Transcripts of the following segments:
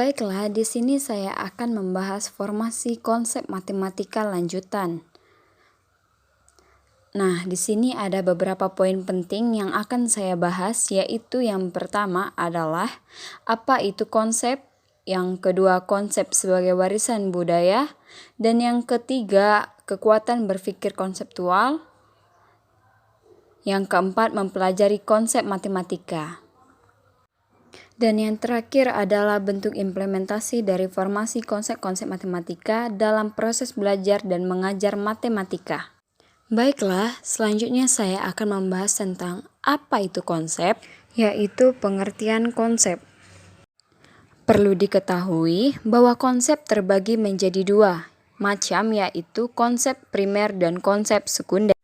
Baiklah, di sini saya akan membahas formasi konsep matematika lanjutan. Nah, di sini ada beberapa poin penting yang akan saya bahas, yaitu yang pertama adalah apa itu konsep, yang kedua konsep sebagai warisan budaya, dan yang ketiga kekuatan berpikir konseptual, yang keempat mempelajari konsep matematika. Dan yang terakhir adalah bentuk implementasi dari formasi konsep-konsep matematika dalam proses belajar dan mengajar matematika. Baiklah, selanjutnya saya akan membahas tentang apa itu konsep, yaitu pengertian konsep. Perlu diketahui bahwa konsep terbagi menjadi dua macam, yaitu konsep primer dan konsep sekunder.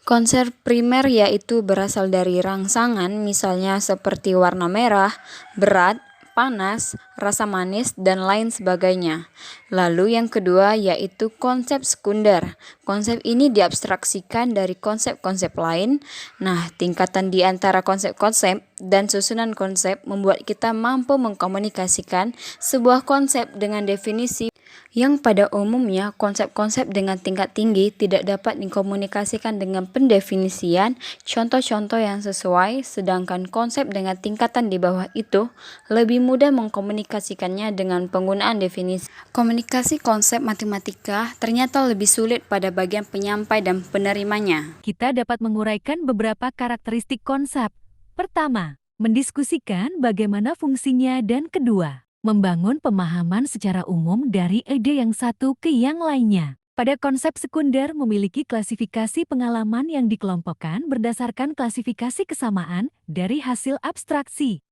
Konsep primer yaitu berasal dari rangsangan, misalnya seperti warna merah, berat, panas, rasa manis, dan lain sebagainya. Lalu yang kedua yaitu konsep sekunder. Konsep ini diabstraksikan dari konsep-konsep lain. Nah, tingkatan di antara konsep-konsep dan susunan konsep membuat kita mampu mengkomunikasikan sebuah konsep dengan definisi yang pada umumnya konsep-konsep dengan tingkat tinggi tidak dapat dikomunikasikan dengan pendefinisian contoh-contoh yang sesuai, sedangkan konsep dengan tingkatan di bawah itu lebih mudah mengkomunikasikannya dengan penggunaan definisi. Komunikasi konsep matematika ternyata lebih sulit pada bagian penyampai dan penerimanya. Kita dapat menguraikan beberapa karakteristik konsep. Pertama, mendiskusikan bagaimana fungsinya, dan kedua, membangun pemahaman secara umum dari ide yang satu ke yang lainnya. Pada konsep sekunder memiliki klasifikasi pengalaman yang dikelompokkan berdasarkan klasifikasi kesamaan dari hasil abstraksi.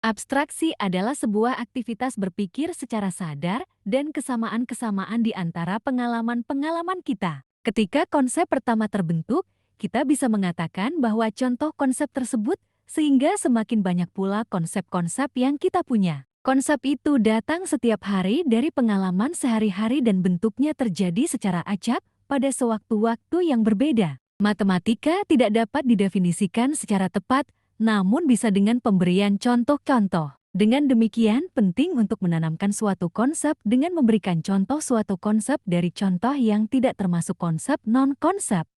Abstraksi adalah sebuah aktivitas berpikir secara sadar dan kesamaan-kesamaan di antara pengalaman-pengalaman kita. Ketika konsep pertama terbentuk, kita bisa mengatakan bahwa contoh konsep tersebut sehingga semakin banyak pula konsep-konsep yang kita punya. Konsep itu datang setiap hari dari pengalaman sehari-hari dan bentuknya terjadi secara acak pada sewaktu-waktu yang berbeda. Matematika tidak dapat didefinisikan secara tepat, namun bisa dengan pemberian contoh-contoh. Dengan demikian, penting untuk menanamkan suatu konsep dengan memberikan contoh suatu konsep dari contoh yang tidak termasuk konsep non-konsep.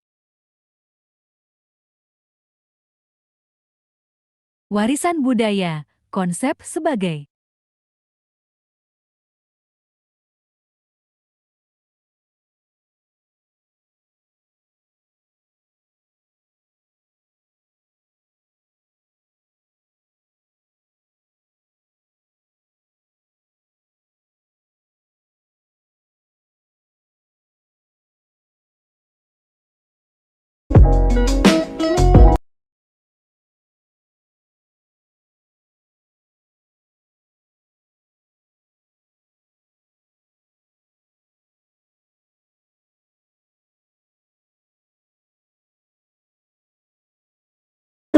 Warisan budaya, konsep sebagai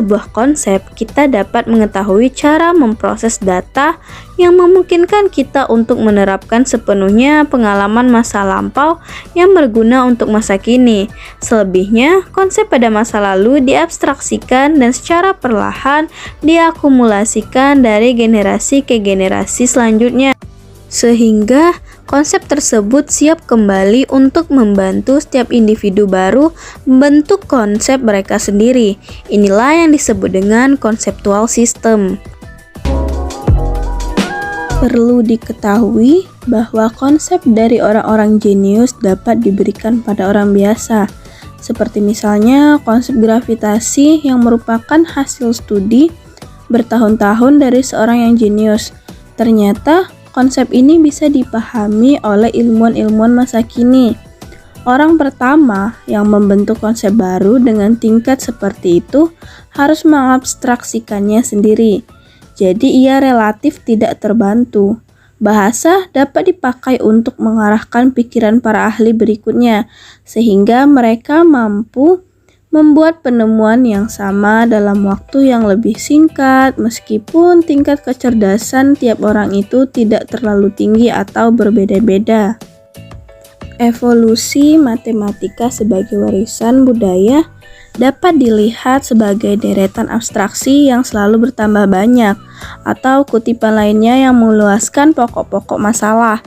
sebuah konsep, kita dapat mengetahui cara memproses data yang memungkinkan kita untuk menerapkan sepenuhnya pengalaman masa lampau yang berguna untuk masa kini. Selebihnya, konsep pada masa lalu diabstraksikan dan secara perlahan diakumulasikan dari generasi ke generasi selanjutnya, sehingga konsep tersebut siap kembali untuk membantu setiap individu baru membentuk konsep mereka sendiri. Inilah yang disebut dengan conceptual system. Perlu diketahui bahwa konsep dari orang-orang jenius dapat diberikan pada orang biasa, seperti misalnya konsep gravitasi yang merupakan hasil studi bertahun-tahun dari seorang yang jenius. Ternyata konsep ini bisa dipahami oleh ilmuwan-ilmuwan masa kini. Orang pertama yang membentuk konsep baru dengan tingkat seperti itu harus mengabstraksikannya sendiri. Jadi ia relatif tidak terbantu. Bahasa dapat dipakai untuk mengarahkan pikiran para ahli berikutnya, sehingga mereka mampu membuat penemuan yang sama dalam waktu yang lebih singkat, meskipun tingkat kecerdasan tiap orang itu tidak terlalu tinggi atau berbeda-beda. Evolusi matematika sebagai warisan budaya dapat dilihat sebagai deretan abstraksi yang selalu bertambah banyak, atau kutipan lainnya yang meluaskan pokok-pokok masalah.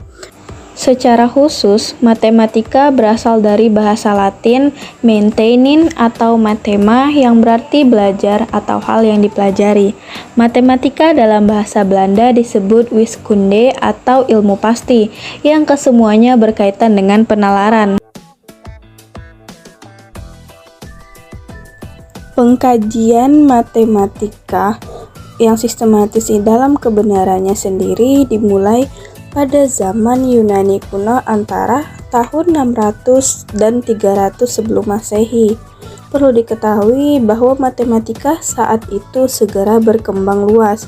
Secara khusus, matematika berasal dari bahasa Latin maintainin atau mathema yang berarti belajar atau hal yang dipelajari. Matematika dalam bahasa Belanda disebut wiskunde atau ilmu pasti, yang kesemuanya berkaitan dengan penalaran. Pengkajian matematika yang sistematis dalam kebenarannya sendiri dimulai pada zaman Yunani kuno antara tahun 600 dan 300 sebelum Masehi. Perlu diketahui bahwa matematika saat itu segera berkembang luas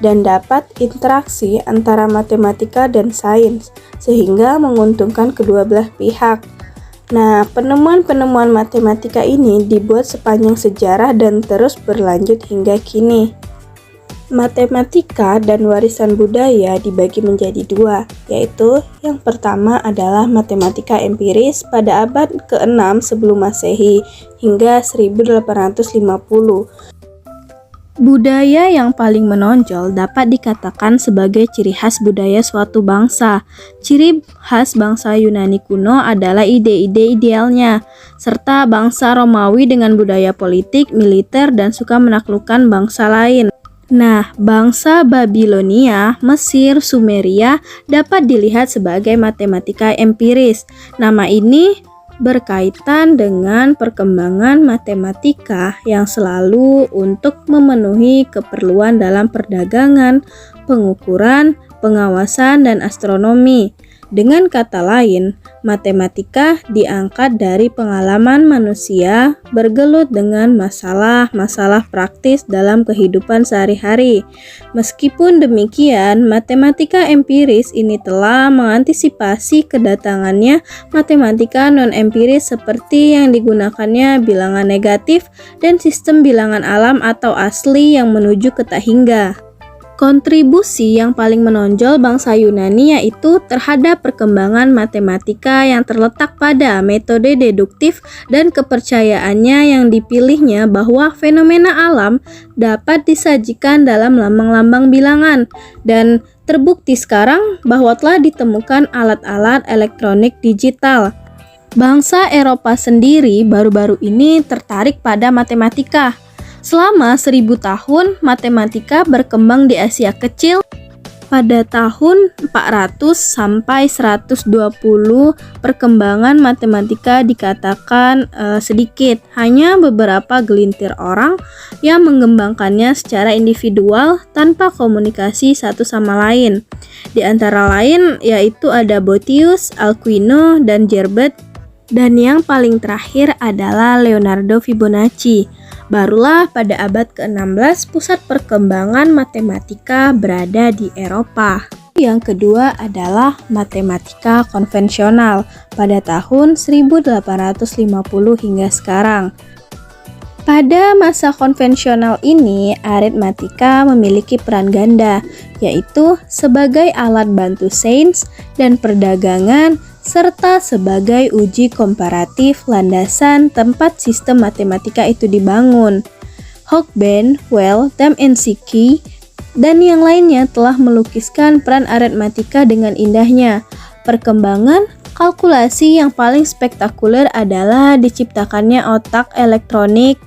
dan dapat interaksi antara matematika dan sains, sehingga menguntungkan kedua belah pihak. Nah, penemuan-penemuan matematika ini dibuat sepanjang sejarah dan terus berlanjut hingga kini. Matematika dan warisan budaya dibagi menjadi dua, yaitu yang pertama adalah matematika empiris pada abad ke-6 sebelum Masehi hingga 1850. Budaya yang paling menonjol dapat dikatakan sebagai ciri khas budaya suatu bangsa. Ciri khas bangsa Yunani kuno adalah ide-ide idealnya, serta bangsa Romawi dengan budaya politik, militer, dan suka menaklukkan bangsa lain. Nah, bangsa Babilonia, Mesir, Sumeria dapat dilihat sebagai matematika empiris. Nama ini berkaitan dengan perkembangan matematika yang selalu untuk memenuhi keperluan dalam perdagangan, pengukuran, pengawasan, dan astronomi. Dengan kata lain, matematika diangkat dari pengalaman manusia bergelut dengan masalah-masalah praktis dalam kehidupan sehari-hari. Meskipun demikian, matematika empiris ini telah mengantisipasi kedatangannya matematika non-empiris seperti yang digunakannya bilangan negatif dan sistem bilangan alam atau asli yang menuju ke tak hingga. Kontribusi yang paling menonjol bangsa Yunani yaitu terhadap perkembangan matematika yang terletak pada metode deduktif dan kepercayaannya yang dipilihnya bahwa fenomena alam dapat disajikan dalam lambang-lambang bilangan, dan terbukti sekarang bahwa telah ditemukan alat-alat elektronik digital. Bangsa Eropa sendiri baru-baru ini tertarik pada matematika. Selama 1000 tahun, matematika berkembang di Asia Kecil. Pada tahun 400 sampai 120, perkembangan matematika dikatakan sedikit. Hanya beberapa gelintir orang yang mengembangkannya secara individual tanpa komunikasi satu sama lain. Di antara lain yaitu ada Boethius, Aquino, dan Gerbert. Dan yang paling terakhir adalah Leonardo Fibonacci. Barulah pada abad ke-16 pusat perkembangan matematika berada di Eropa. Yang kedua adalah matematika konvensional pada tahun 1850 hingga sekarang. Pada masa konvensional ini, aritmatika memiliki peran ganda, yaitu sebagai alat bantu sains dan perdagangan, serta sebagai uji komparatif landasan tempat sistem matematika itu dibangun. Hogben, Well, Temensky, dan yang lainnya telah melukiskan peran aritmatika dengan indahnya. Perkembangan kalkulasi yang paling spektakuler adalah diciptakannya otak elektronik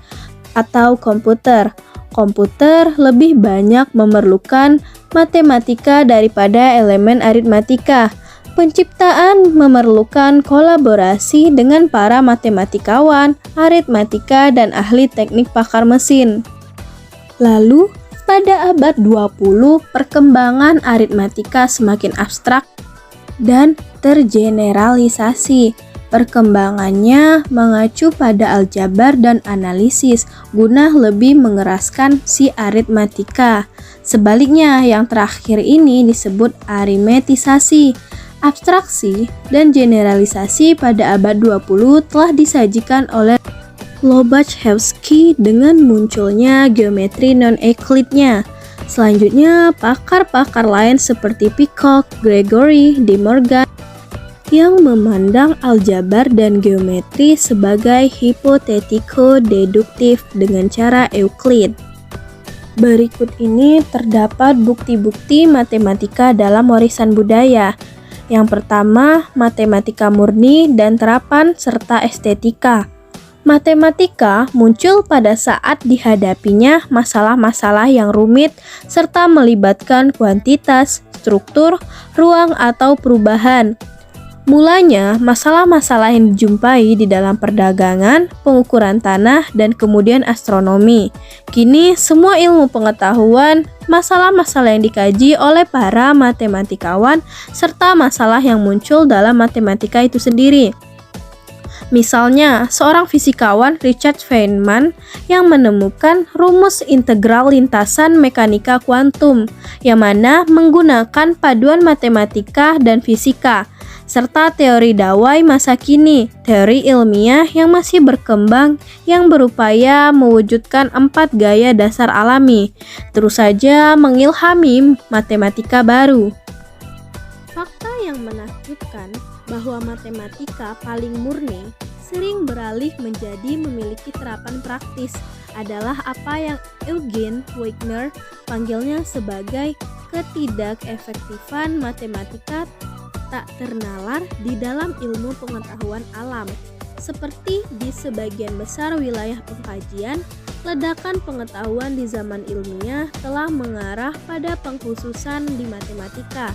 atau komputer. Komputer lebih banyak memerlukan matematika daripada elemen aritmatika. Penciptaan memerlukan kolaborasi dengan para matematikawan, aritmatika, dan ahli teknik pakar mesin. Lalu, pada abad 20, perkembangan aritmatika semakin abstrak dan tergeneralisasi. Perkembangannya mengacu pada aljabar dan analisis guna lebih mengeraskan si aritmatika. Sebaliknya, yang terakhir ini disebut arimetisasi. Abstraksi dan generalisasi pada abad 20 telah disajikan oleh Lobachevsky dengan munculnya geometri non-Euclidnya. Selanjutnya, pakar-pakar lain seperti Peacock, Gregory, De Morgan, yang memandang aljabar dan geometri sebagai hipotetiko-deduktif dengan cara Euclid. Berikut ini terdapat bukti-bukti matematika dalam warisan budaya. Yang pertama, matematika murni dan terapan serta estetika. Matematika muncul pada saat dihadapinya masalah-masalah yang rumit serta melibatkan kuantitas, struktur, ruang atau perubahan. Mulanya, masalah-masalah yang dijumpai di dalam perdagangan, pengukuran tanah, dan kemudian astronomi. Kini, semua ilmu pengetahuan, masalah-masalah yang dikaji oleh para matematikawan, serta masalah yang muncul dalam matematika itu sendiri. Misalnya, seorang fisikawan Richard Feynman yang menemukan rumus integral lintasan mekanika kuantum, yang mana menggunakan paduan matematika dan fisika, serta teori dawai masa kini, teori ilmiah yang masih berkembang yang berupaya mewujudkan 4 gaya dasar alami, terus saja mengilhami matematika baru. Fakta yang menakjubkan bahwa matematika paling murni sering beralih menjadi memiliki terapan praktis adalah apa yang Eugen Wigner panggilnya sebagai ketidakefektifan matematika tak ternalar di dalam ilmu pengetahuan alam. Seperti di sebagian besar wilayah pengkajian, ledakan pengetahuan di zaman ilmiah telah mengarah pada pengkhususan di matematika.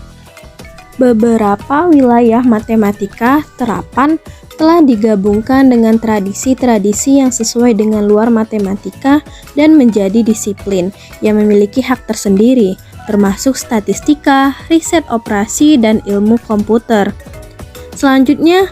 Beberapa wilayah matematika terapan telah digabungkan dengan tradisi-tradisi yang sesuai dengan luar matematika dan menjadi disiplin yang memiliki hak tersendiri, termasuk statistika, riset operasi, dan ilmu komputer. Selanjutnya,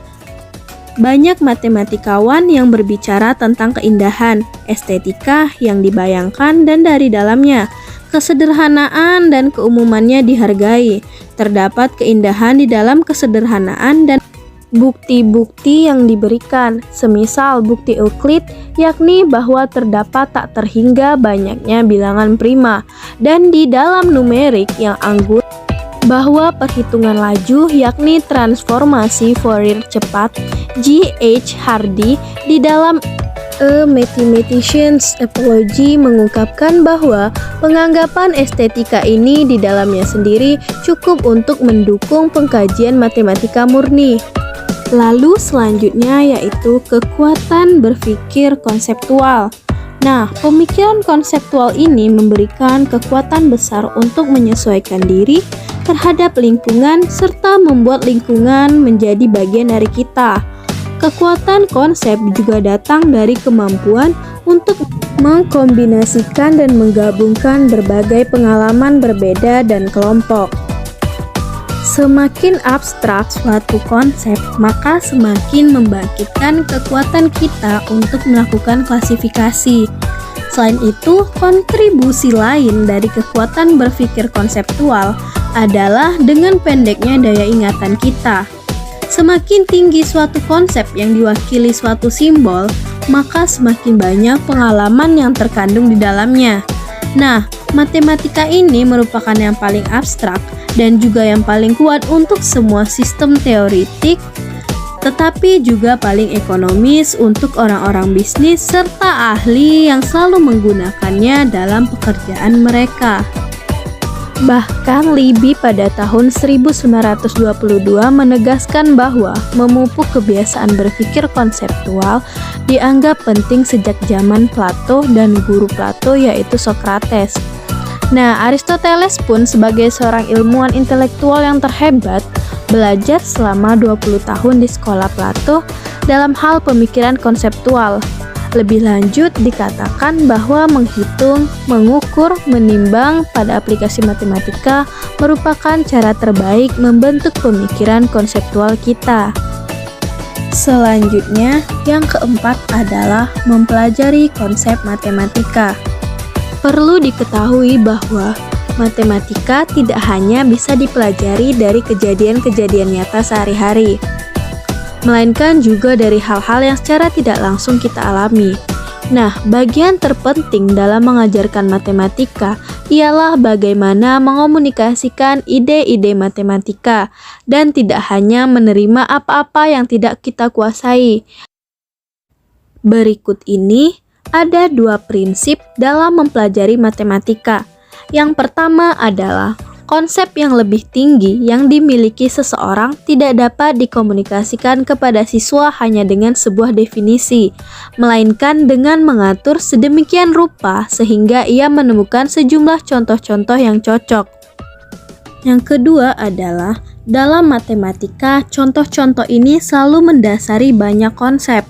banyak matematikawan yang berbicara tentang keindahan, estetika yang dibayangkan dan dari dalamnya, kesederhanaan dan keumumannya dihargai. Terdapat keindahan di dalam kesederhanaan dan bukti-bukti yang diberikan, semisal bukti Euclid, yakni bahwa terdapat tak terhingga banyaknya bilangan prima, dan di dalam numerik yang anggun bahwa perhitungan laju yakni transformasi Fourier cepat G.H. Hardy di dalam A Mathematician's Apology mengungkapkan bahwa penganggapan estetika ini di dalamnya sendiri cukup untuk mendukung pengkajian matematika murni. Lalu selanjutnya yaitu kekuatan berpikir konseptual. Nah, pemikiran konseptual ini memberikan kekuatan besar untuk menyesuaikan diri terhadap lingkungan serta membuat lingkungan menjadi bagian dari kita. Kekuatan konsep juga datang dari kemampuan untuk mengkombinasikan dan menggabungkan berbagai pengalaman berbeda dan kelompok. Semakin abstrak suatu konsep, maka semakin membangkitkan kekuatan kita untuk melakukan klasifikasi. Selain itu, kontribusi lain dari kekuatan berpikir konseptual adalah dengan pendeknya daya ingatan kita. Semakin tinggi suatu konsep yang diwakili suatu simbol, maka semakin banyak pengalaman yang terkandung di dalamnya. Nah, matematika ini merupakan yang paling abstrak dan juga yang paling kuat untuk semua sistem teoritik, tetapi juga paling ekonomis untuk orang-orang bisnis serta ahli yang selalu menggunakannya dalam pekerjaan mereka. Bahkan Libby pada tahun 1922 menegaskan bahwa memupuk kebiasaan berpikir konseptual dianggap penting sejak zaman Plato dan guru Plato yaitu Socrates. Nah, Aristoteles pun sebagai seorang ilmuwan intelektual yang terhebat belajar selama 20 tahun di sekolah Plato dalam hal pemikiran konseptual. Lebih lanjut dikatakan bahwa menghitung, mengukur, menimbang pada aplikasi matematika merupakan cara terbaik membentuk pemikiran konseptual kita. Selanjutnya, yang keempat adalah mempelajari konsep matematika. Perlu diketahui bahwa matematika tidak hanya bisa dipelajari dari kejadian-kejadian nyata sehari-hari, melainkan juga dari hal-hal yang secara tidak langsung kita alami. Nah, bagian terpenting dalam mengajarkan matematika ialah bagaimana mengomunikasikan ide-ide matematika dan tidak hanya menerima apa-apa yang tidak kita kuasai. Berikut ini ada 2 prinsip dalam mempelajari matematika. Yang pertama adalah konsep yang lebih tinggi yang dimiliki seseorang tidak dapat dikomunikasikan kepada siswa hanya dengan sebuah definisi, melainkan dengan mengatur sedemikian rupa sehingga ia menemukan sejumlah contoh-contoh yang cocok. Yang kedua adalah, dalam matematika, contoh-contoh ini selalu mendasari banyak konsep.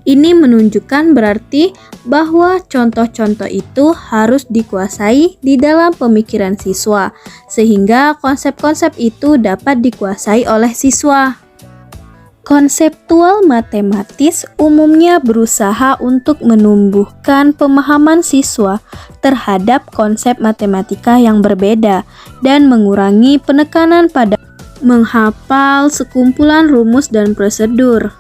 Ini menunjukkan berarti bahwa contoh-contoh itu harus dikuasai di dalam pemikiran siswa, sehingga konsep-konsep itu dapat dikuasai oleh siswa. Konseptual matematis umumnya berusaha untuk menumbuhkan pemahaman siswa terhadap konsep matematika yang berbeda dan mengurangi penekanan pada menghafal sekumpulan rumus dan prosedur.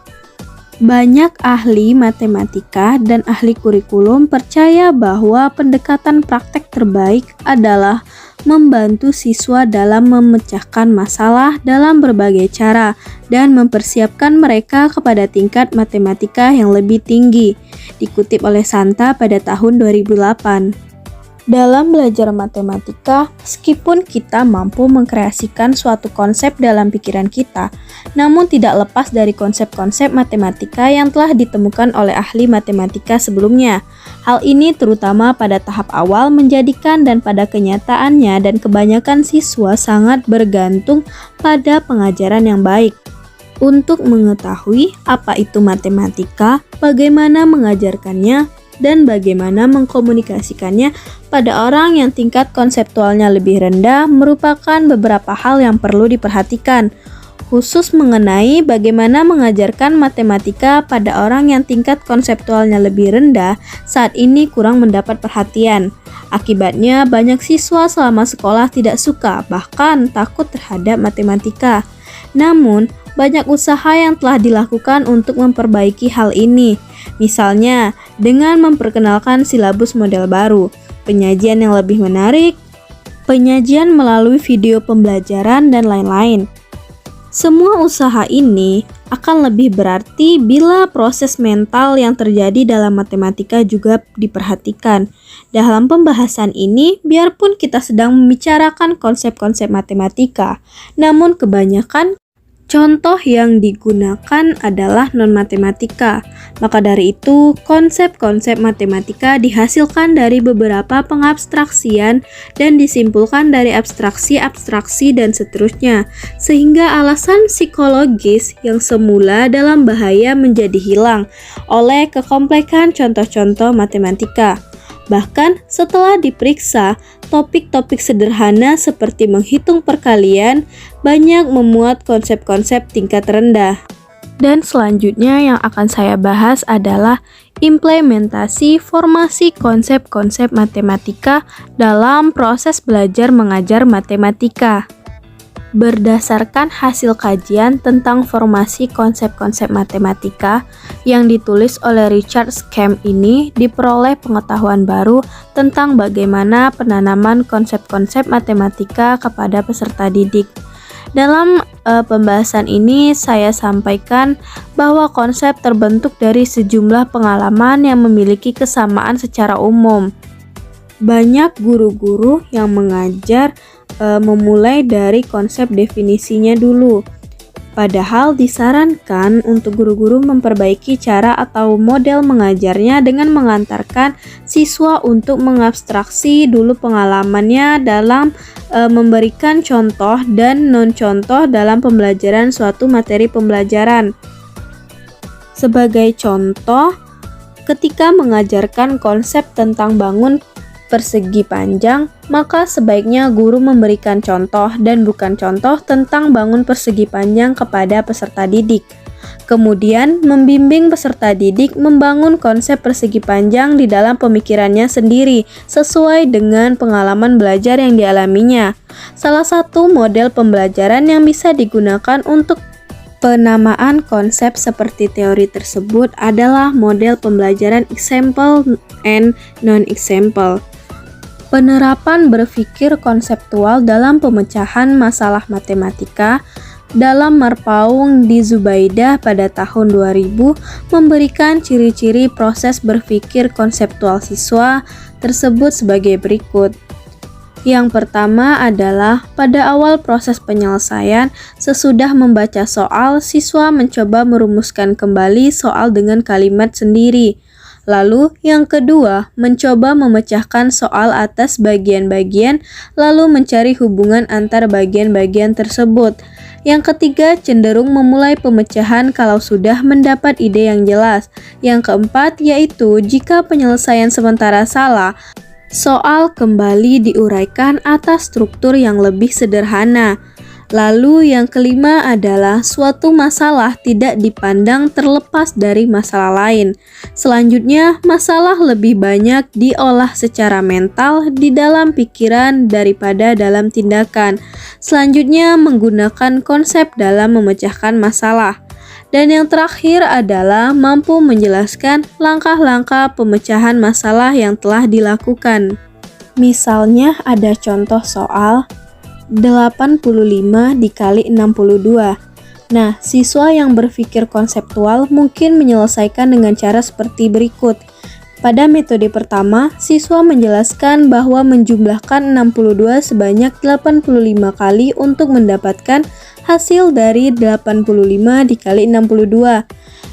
Banyak ahli matematika dan ahli kurikulum percaya bahwa pendekatan praktek terbaik adalah membantu siswa dalam memecahkan masalah dalam berbagai cara dan mempersiapkan mereka kepada tingkat matematika yang lebih tinggi, dikutip oleh Santa pada tahun 2008. Dalam belajar matematika, meskipun kita mampu mengkreasikan suatu konsep dalam pikiran kita, namun tidak lepas dari konsep-konsep matematika yang telah ditemukan oleh ahli matematika sebelumnya. Hal ini terutama pada tahap awal menjadikan dan pada kenyataannya dan kebanyakan siswa sangat bergantung pada pengajaran yang baik. Untuk mengetahui apa itu matematika, bagaimana mengajarkannya, dan bagaimana mengkomunikasikannya pada orang yang tingkat konseptualnya lebih rendah merupakan beberapa hal yang perlu diperhatikan, khusus mengenai bagaimana mengajarkan matematika pada orang yang tingkat konseptualnya lebih rendah saat ini kurang mendapat perhatian. Akibatnya banyak siswa selama sekolah tidak suka, bahkan takut terhadap matematika. Namun, banyak usaha yang telah dilakukan untuk memperbaiki hal ini. Misalnya, dengan memperkenalkan silabus model baru, penyajian yang lebih menarik, penyajian melalui video pembelajaran, dan lain-lain. Semua usaha ini akan lebih berarti bila proses mental yang terjadi dalam matematika juga diperhatikan. Dalam pembahasan ini, biarpun kita sedang membicarakan konsep-konsep matematika, namun kebanyakan contoh yang digunakan adalah non-matematika. Maka dari itu, konsep-konsep matematika dihasilkan dari beberapa pengabstraksian dan disimpulkan dari abstraksi-abstraksi dan seterusnya, sehingga alasan psikologis yang semula dalam bahaya menjadi hilang oleh kekomplekan contoh-contoh matematika. Bahkan setelah diperiksa, topik-topik sederhana seperti menghitung perkalian banyak memuat konsep-konsep tingkat rendah. Dan selanjutnya yang akan saya bahas adalah implementasi formasi konsep-konsep matematika dalam proses belajar mengajar matematika. Berdasarkan hasil kajian tentang formasi konsep-konsep matematika yang ditulis oleh Richard Scamm ini diperoleh pengetahuan baru tentang bagaimana penanaman konsep-konsep matematika kepada peserta didik. Dalam pembahasan ini saya sampaikan bahwa konsep terbentuk dari sejumlah pengalaman yang memiliki kesamaan secara umum. Banyak guru-guru yang mengajar memulai dari konsep definisinya dulu. Padahal disarankan untuk guru-guru memperbaiki cara atau model mengajarnya dengan mengantarkan siswa untuk mengabstraksi dulu pengalamannya dalam memberikan contoh dan non-contoh dalam pembelajaran suatu materi pembelajaran. Sebagai contoh, ketika mengajarkan konsep tentang bangun persegi panjang, maka sebaiknya guru memberikan contoh dan bukan contoh tentang bangun persegi panjang kepada peserta didik. Kemudian, membimbing peserta didik membangun konsep persegi panjang di dalam pemikirannya sendiri sesuai dengan pengalaman belajar yang dialaminya. Salah satu model pembelajaran yang bisa digunakan untuk Penamaan konsep seperti teori tersebut adalah model pembelajaran example and non-example. Penerapan berpikir konseptual dalam pemecahan masalah matematika dalam Marpaung di Zubaidah pada tahun 2000 memberikan ciri-ciri proses berpikir konseptual siswa tersebut sebagai berikut. Yang pertama adalah pada awal proses penyelesaian, sesudah membaca soal, siswa mencoba merumuskan kembali soal dengan kalimat sendiri. Lalu yang kedua, mencoba memecahkan soal atas bagian-bagian, lalu mencari hubungan antar bagian-bagian tersebut. Yang ketiga, cenderung memulai pemecahan kalau sudah mendapat ide yang jelas. Yang keempat, yaitu jika penyelesaian sementara salah, soal kembali diuraikan atas struktur yang lebih sederhana. Lalu yang kelima adalah suatu masalah tidak dipandang terlepas dari masalah lain. Selanjutnya, masalah lebih banyak diolah secara mental di dalam pikiran daripada dalam tindakan. Selanjutnya, menggunakan konsep dalam memecahkan masalah. Dan yang terakhir adalah mampu menjelaskan langkah-langkah pemecahan masalah yang telah dilakukan. Misalnya ada contoh soal 85 dikali 62. Nah, siswa yang berpikir konseptual mungkin menyelesaikan dengan cara seperti berikut. Pada metode pertama, siswa menjelaskan bahwa menjumlahkan 62 sebanyak 85 kali untuk mendapatkan hasil dari 85 dikali 62.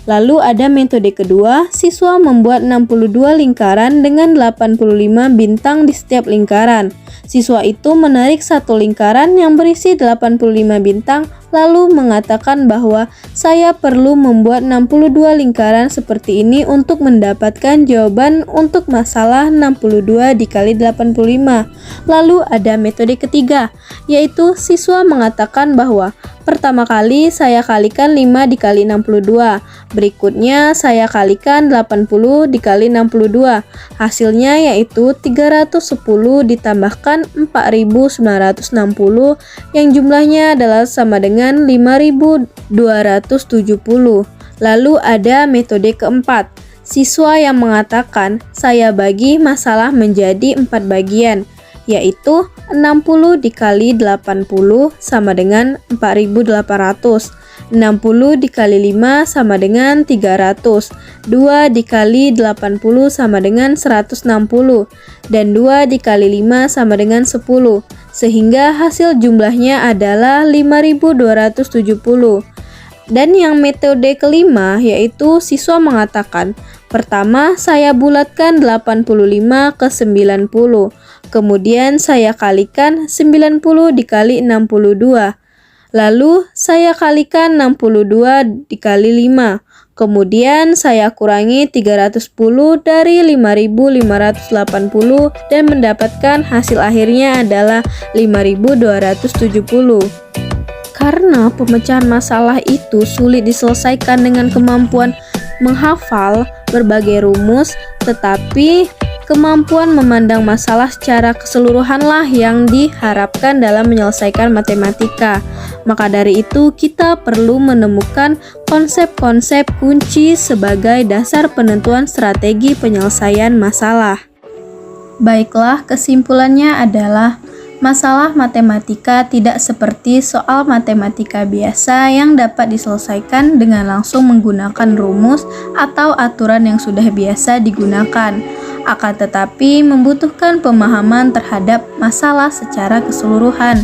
Lalu ada metode kedua, siswa membuat 62 lingkaran dengan 85 bintang di setiap lingkaran. Siswa itu menarik satu lingkaran yang berisi 85 bintang, lalu mengatakan bahwa saya perlu membuat 62 lingkaran seperti ini untuk mendapatkan jawaban untuk masalah 62 dikali 85. Lalu ada metode ketiga, yaitu siswa mengatakan bahwa pertama kali saya kalikan 5 dikali 62, berikutnya saya kalikan 80 dikali 62. Hasilnya yaitu 310 ditambahkan 4960 yang jumlahnya adalah sama dengan 5270. Lalu ada metode keempat, siswa yang mengatakan saya bagi masalah menjadi 4 bagian, yaitu 60 dikali 80 sama dengan 4800, 60 dikali 5 sama dengan 300, 2 dikali 80 sama dengan 160, dan 2 dikali 5 sama dengan 10, sehingga hasil jumlahnya adalah 5270. Dan yang metode kelima yaitu siswa mengatakan, pertama saya bulatkan 85 ke 90, kemudian saya kalikan 90 dikali 62, lalu saya kalikan 62 dikali 5, kemudian saya kurangi 310 dari 5580 dan mendapatkan hasil akhirnya adalah 5270. Karena pemecahan masalah itu sulit diselesaikan dengan kemampuan menghafal berbagai rumus, tetapi kemampuan memandang masalah secara keseluruhanlah yang diharapkan dalam menyelesaikan matematika. Maka dari itu, kita perlu menemukan konsep-konsep kunci sebagai dasar penentuan strategi penyelesaian masalah. Baiklah, kesimpulannya adalah masalah matematika tidak seperti soal matematika biasa yang dapat diselesaikan dengan langsung menggunakan rumus atau aturan yang sudah biasa digunakan. Akan tetapi membutuhkan pemahaman terhadap masalah secara keseluruhan,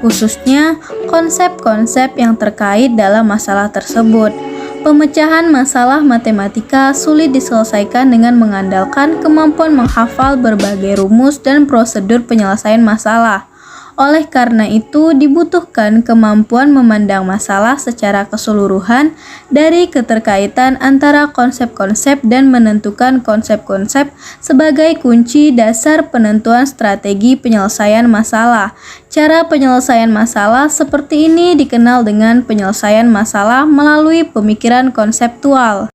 khususnya konsep-konsep yang terkait dalam masalah tersebut. Pemecahan masalah matematika sulit diselesaikan dengan mengandalkan kemampuan menghafal berbagai rumus dan prosedur penyelesaian masalah. Oleh karena itu, dibutuhkan kemampuan memandang masalah secara keseluruhan dari keterkaitan antara konsep-konsep dan menentukan konsep-konsep sebagai kunci dasar penentuan strategi penyelesaian masalah. Cara penyelesaian masalah seperti ini dikenal dengan penyelesaian masalah melalui pemikiran konseptual.